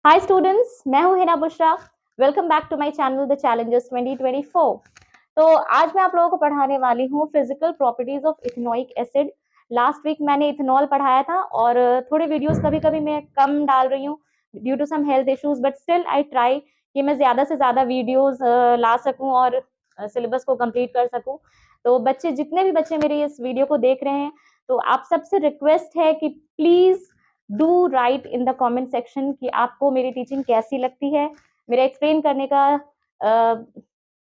हाय students, मैं हूं Hina Bushra. Welcome back to my channel the challengers 2024। तो आज मैं आप लोगों को पढ़ाने वाली हूं physical properties of ethanoic acid. Last week मैंने इथेनॉल पढ़ाया था और थोड़े वीडियोस कभी कभी मैं कम डाल रही हूं due to some health issues, but still I try कि मैं ज्यादा से ज्यादा वीडियोस ला सकूं और सिलेबस को कंप्लीट कर सकूं। तो बच्चे, जितने भी बच्चे मेरे इस वीडियो को देख रहे हैं, तो आप सबसे रिक्वेस्ट है कि please do right in the comment section कि आपको मेरी टीचिंग कैसी लगती है, मेरा एक्सप्लेन करने का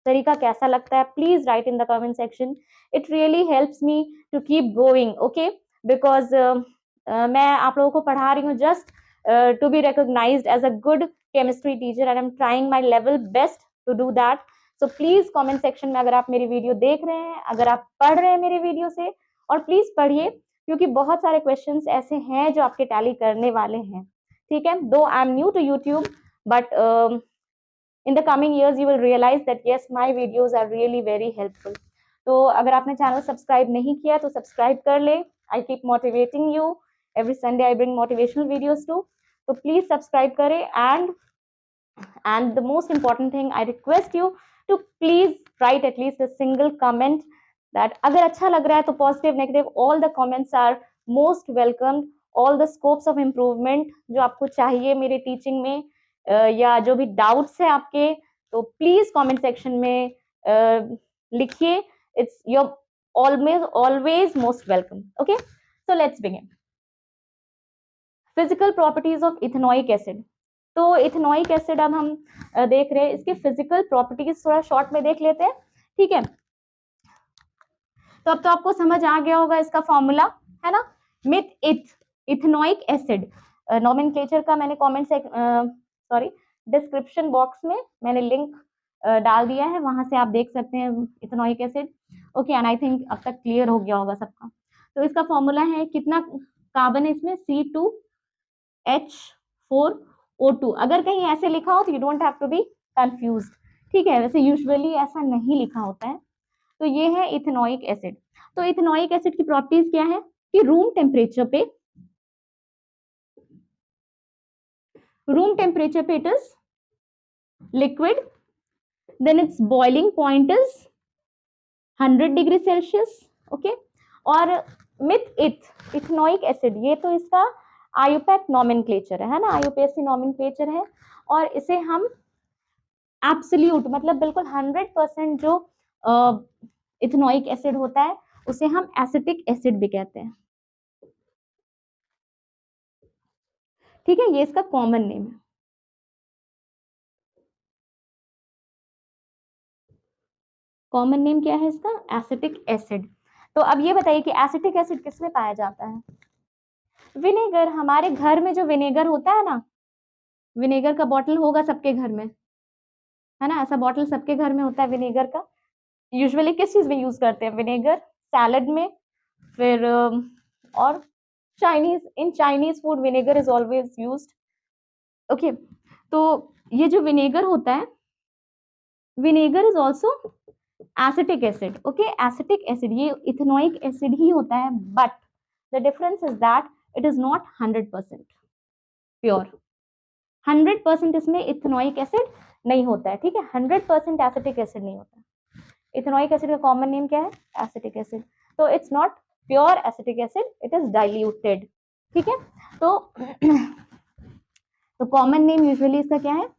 तरीका कैसा लगता है। Please write in the comment section, it really helps me to keep going, okay. Because मैं आप लोगों को पढ़ा रही हूँ just to be recognised as a good chemistry teacher and I am trying my level best to do that. So please comment section में अगर आप मेरी वीडियो देख रहे हैं, अगर आप पढ़ रहे हैं मेरी वीडियो से, और प्लीज पढ़िए, क्योंकि बहुत सारे क्वेश्चंस ऐसे हैं जो आपके टैली करने वाले हैं। ठीक है, though I am new to YouTube, but in the coming years you will realise that yes, my videos are really very helpful. तो अगर आपने चैनल सब्सक्राइब नहीं किया तो सब्सक्राइब कर ले। I keep motivating you, every Sunday I bring motivational videos too. तो please subscribe करें, and the most important thing, I request you to please write at least a single comment that अगर अच्छा लग रहा है तो positive negative all the comments are most welcomed। all the scopes of improvement जो आपको चाहिए मेरे टीचिंग में, या जो भी डाउट्स है आपके, तो प्लीज कमेंट सेक्शन में लिखिए। It's your always most welcome. Okay, so let's begin. Physical properties of ethanoic acid. तो इथेनोइक एसिड अब हम देख रहे हैं, इसके फिजिकल प्रॉपर्टीज थोड़ा शॉर्ट में देख लेते हैं। ठीक है, तो अब तो आपको समझ आ गया होगा इसका फॉर्मूला, है ना। मिथ इथ इथेनोइक एसिड नोमेनक्लेचर का मैंने कमेंट से डिस्क्रिप्शन बॉक्स में मैंने लिंक डाल दिया है, वहां से आप देख सकते हैं ethanoic acid. Okay, and I think अब तक क्लियर हो गया होगा सबका। तो इसका फॉर्मूला है, कितना कार्बन है इसमें, C2H4O2। अगर कहीं ऐसे लिखा हो तो you don't have to be confused. ठीक है, वैसे यूजुअली ऐसा नहीं लिखा होता है। तो ये है इथेनोइक एसिड। तो इथेनोइक एसिड की प्रॉपर्टीज क्या है कि रूम टेम्परेचर पे it is liquid, then its boiling point is 100 degree Celsius. Okay, और मिथ इथेनोइक एसिड, ये तो इसका आयुपैक नोमेनक्लेचर है ना, आयुपीएसी नोमेनक्लेचर है। और इसे हम एब्सोल्यूट, मतलब बिल्कुल 100% जो इथेनोइक एसिड होता है उसे हम एसिटिक एसिड भी कहते हैं। ठीक है, ये इसका कॉमन नेम है। कॉमन नेम क्या है इसका, एसिटिक एसिड। तो अब ये बताइए कि एसिटिक एसिड किसमें पाया जाता है। विनेगर। हमारे घर में जो विनेगर होता है ना, विनेगर का बॉटल होगा सबके घर में, है ना, ऐसा बॉटल सबके घर में होता है विनेगर का। यूजुअली किस चीज में यूज करते हैं विनेगर, सैलड में, फिर और Chinese, in Chinese food vinegar is always used. Okay, तो ये जो विनेगर होता है, vinegar is also acetic acid. Okay, acetic acid ये इथेनोइक एसिड ही होता है, but the difference is that it is not 100% pure. 100% इसमें इथेनोइक एसिड नहीं होता है। ठीक है, 100% एसिटिक एसिड नहीं होता। इथेनोइक एसिड का कॉमन नेम क्या है, एसिटिक एसिड। तो it's not pure acetic acid, it is diluted. ठीक है, तो कॉमन नेम यूजुअली इसका क्या है,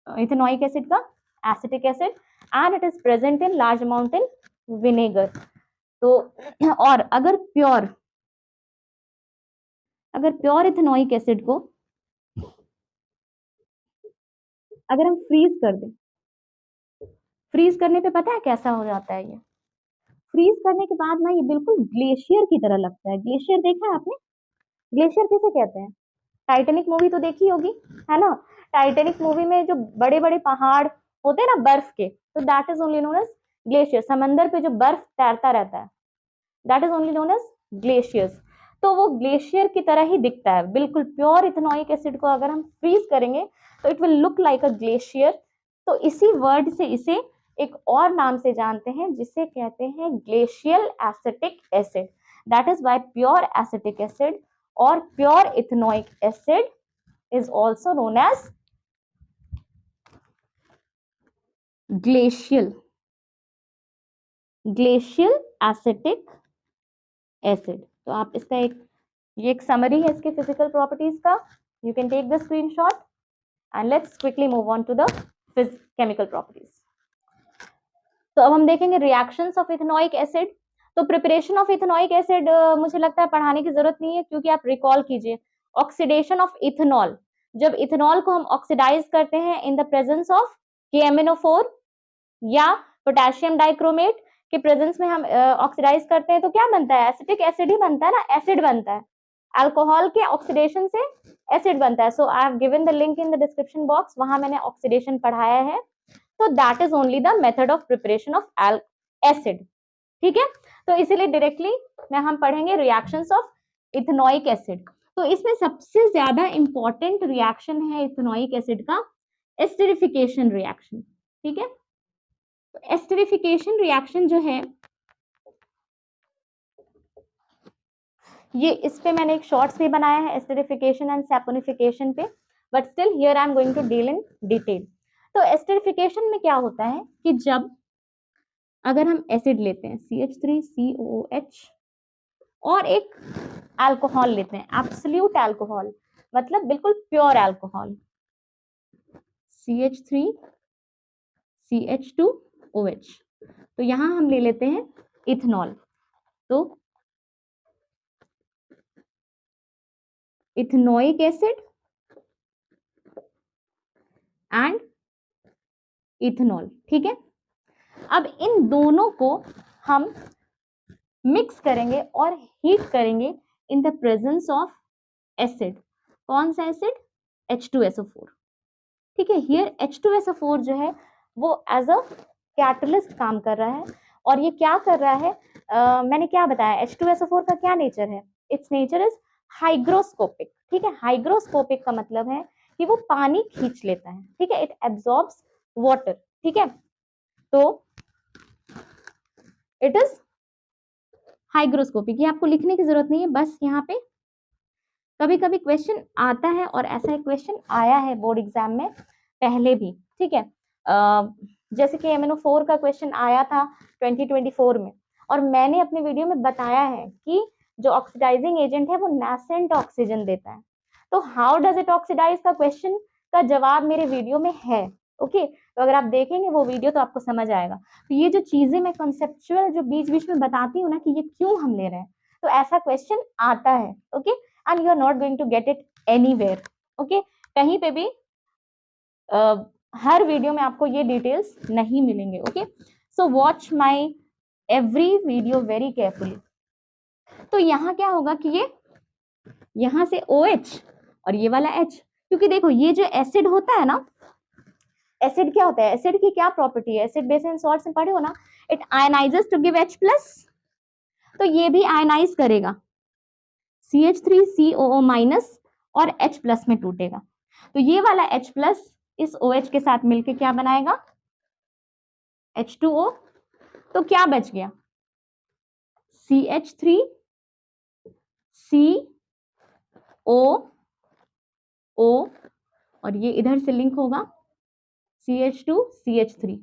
इथेनोइक एसिड का acetic acid, and it is present in large amount in vinegar. तो और अगर प्योर इथेनोइक एसिड को अगर हम फ्रीज कर दें, फ्रीज करने पे पता है कैसा हो जाता है ये, फ्रीज करने के बाद ना ये बिल्कुल ग्लेशियर की तरह लगता है। ग्लेशियर देखा है आपने, ग्लेशियर किसे कहते हैं, टाइटैनिक मूवी तो देखी होगी, है ना। टाइटैनिक मूवी में जो बड़े बड़े पहाड़ होते हैं ना बर्फ के, तो that is only known as glacier. समंदर पे जो बर्फ तैरता रहता है, that is only known as glaciers. तो वो ग्लेशियर की तरह ही दिखता है बिल्कुल। प्योर इथेनोइक एसिड को अगर हम फ्रीज करेंगे तो it will look like a glacier. तो इसी वर्ड से इसे एक और नाम से जानते हैं, जिसे कहते हैं glacial acetic acid. That is why pure acetic acid और pure ethanoic acid is also known as glacial acetic acid. तो आप इसका ये एक समरी है इसके फिजिकल प्रॉपर्टीज का। You can take the screenshot and let's quickly move on to the chemical properties. तो अब हम देखेंगे रिएक्शंस ऑफ इथेनॉइक एसिड। तो प्रिपरेशन ऑफ इथेनॉइक एसिड मुझे लगता है पढ़ाने की जरूरत नहीं है, क्योंकि आप रिकॉल कीजिए ऑक्सीडेशन ऑफ इथेनॉल। जब इथेनॉल को हम ऑक्सीडाइज करते हैं in the presence of KMnO4 या पोटेशियम डाइक्रोमेट के प्रेजेंस में हम ऑक्सीडाइज करते हैं, तो क्या बनता है? एसिटिक एसिड ही बनता है ना, एसिड बनता है। अल्कोहल के ऑक्सीडेशन से एसिड बनता है। So I have given the link in the description box, वहां मैंने ऑक्सीडेशन पढ़ाया है। तो that is only the method of preparation of acid, ठीक है। तो इसीलिए डायरेक्टली में हम पढ़ेंगे रिएक्शंस ऑफ इथेनॉइक एसिड। तो इसमें सबसे ज्यादा इंपॉर्टेंट रिएक्शन है इथेनॉइक एसिड का एस्टरिफिकेशन रिएक्शन, ठीक है। तो एस्टरिफिकेशन रिएक्शन जो है ये, इस पे मैंने एक शॉर्ट्स भी बनाया है एस्टरिफिकेशन एंड सैपोनिफिकेशन पे, but still here I am going to deal in detail. तो एस्टरिफिकेशन में क्या होता है कि जब अगर हम एसिड लेते हैं CH3COOH और एक अल्कोहल लेते हैं, एब्सोल्यूट अल्कोहल, मतलब बिल्कुल प्योर अल्कोहल, CH3CH2OH, तो यहां हम ले लेते हैं इथेनॉल। तो इथेनोइक एसिड एंड इथेनॉल, ठीक है। अब इन दोनों को हम मिक्स करेंगे और हीट करेंगे in the presence of acid. कौन सा एसिड? H2SO4, ठीक है। हियर H2SO4 जो है वो एज अ कैटलिस्ट काम कर रहा है। और ये क्या कर रहा है? मैंने क्या बताया, H2SO4 का क्या नेचर है? इट्स नेचर इज हाइग्रोस्कोपिक, ठीक है। हाइग्रोस्कोपिक का मतलब है कि वो पानी खींच लेता है, ठीक है। इट एब्जॉर्ब्स वाटर, ठीक है। तो इट इज हाइग्रोस्कोपिक, ये आपको लिखने की जरूरत नहीं है, बस यहाँ पे कभी कभी क्वेश्चन आता है, और ऐसा एक क्वेश्चन आया है बोर्ड एग्जाम में पहले भी, ठीक है। जैसे कि MnO4 का क्वेश्चन आया था 2024 में, और मैंने अपने वीडियो में बताया है कि जो ऑक्सीडाइजिंग एजेंट है वो नेसेंट ऑक्सीजन देता है। तो हाउ डज इट ऑक्सीडाइज का क्वेश्चन का जवाब मेरे वीडियो में है, ओके। तो अगर आप देखेंगे वो वीडियो तो आपको समझ आएगा। तो ये जो चीजें मैं कंसेप्चुअल जो बीच बीच में बताती हूँ ना कि ये क्यों हम ले रहे हैं, तो ऐसा क्वेश्चन आता है, okay. And you are not going to get it anywhere, okay. कहीं पे भी हर वीडियो में आपको ये डिटेल्स नहीं मिलेंगे, okay. So watch my every video very carefully. तो यहाँ क्या होगा कि ये यहाँ से OH और ये वाला H, क्योंकि देखो ये जो एसिड होता है ना, एसिड क्या होता है? एसिड की क्या प्रॉपर्टी है? एसिड बेस एंड सॉल्ट्स में पढ़े हो ना, it ionises to give H+, तो ये भी आयनाइज करेगा CH3COO- और H+ में टूटेगा। तो ये वाला H+ इस OH के साथ मिलके क्या बनाएगा? H2O। तो क्या बच गया? CH3COO, और ये इधर से लिंक होगा CH2CH3।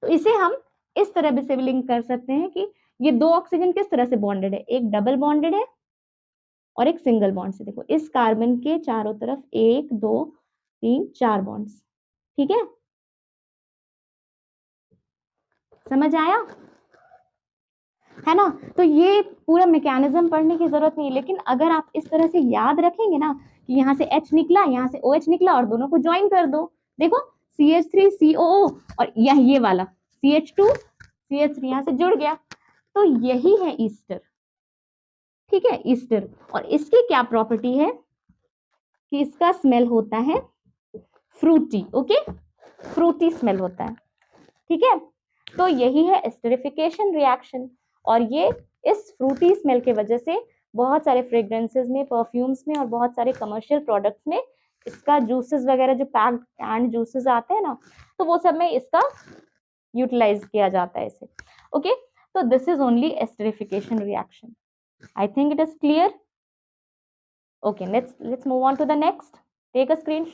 तो इसे हम इस तरह से भी लिंक कर सकते हैं कि ये दो ऑक्सीजन किस तरह से बॉन्डेड है, एक डबल बॉन्डेड है और एक सिंगल बॉन्ड से। देखो इस कार्बन के चारों तरफ 1 2 3 4 बॉन्ड्स, ठीक है। समझ आया है ना? तो ये पूरा मैकेनिज्म पढ़ने की जरूरत नहीं, लेकिन अगर आप इस तरह से याद रखेंगे ना कि यहाँ से H निकला, यहाँ से OH निकला, और दोनों को ज्वाइन कर दो, देखो CH3COO और ये वाला CH2CH3 यहाँ से जुड़ गया, तो यही है ईस्टर, ठीक है, ईस्टर। और इसकी क्या प्रॉपर्टी है कि इसका स्मेल होता है फ्रूटी, ओके, फ्रूटी स्मेल होता है, ठीक है। तो यही है एस्टरिफिकेशन रिएक्शन, और ये इस फ्रूटी स्मेल के वजह से बहुत सारे फ्रेग्रेंसेस में, परफ्यूम्स में और बहुत सारे कमर्शियल प्रोडक्ट्स में इसका जूसेस वगैरह जो पैक्ड कैंड जूसेस आते हैं ना, तो वो सब में इसका यूटिलाइज किया जाता है इसे, ओके। तो this is only esterification reaction. I think it is clear. Okay, let's move on to the next. Take a screenshot.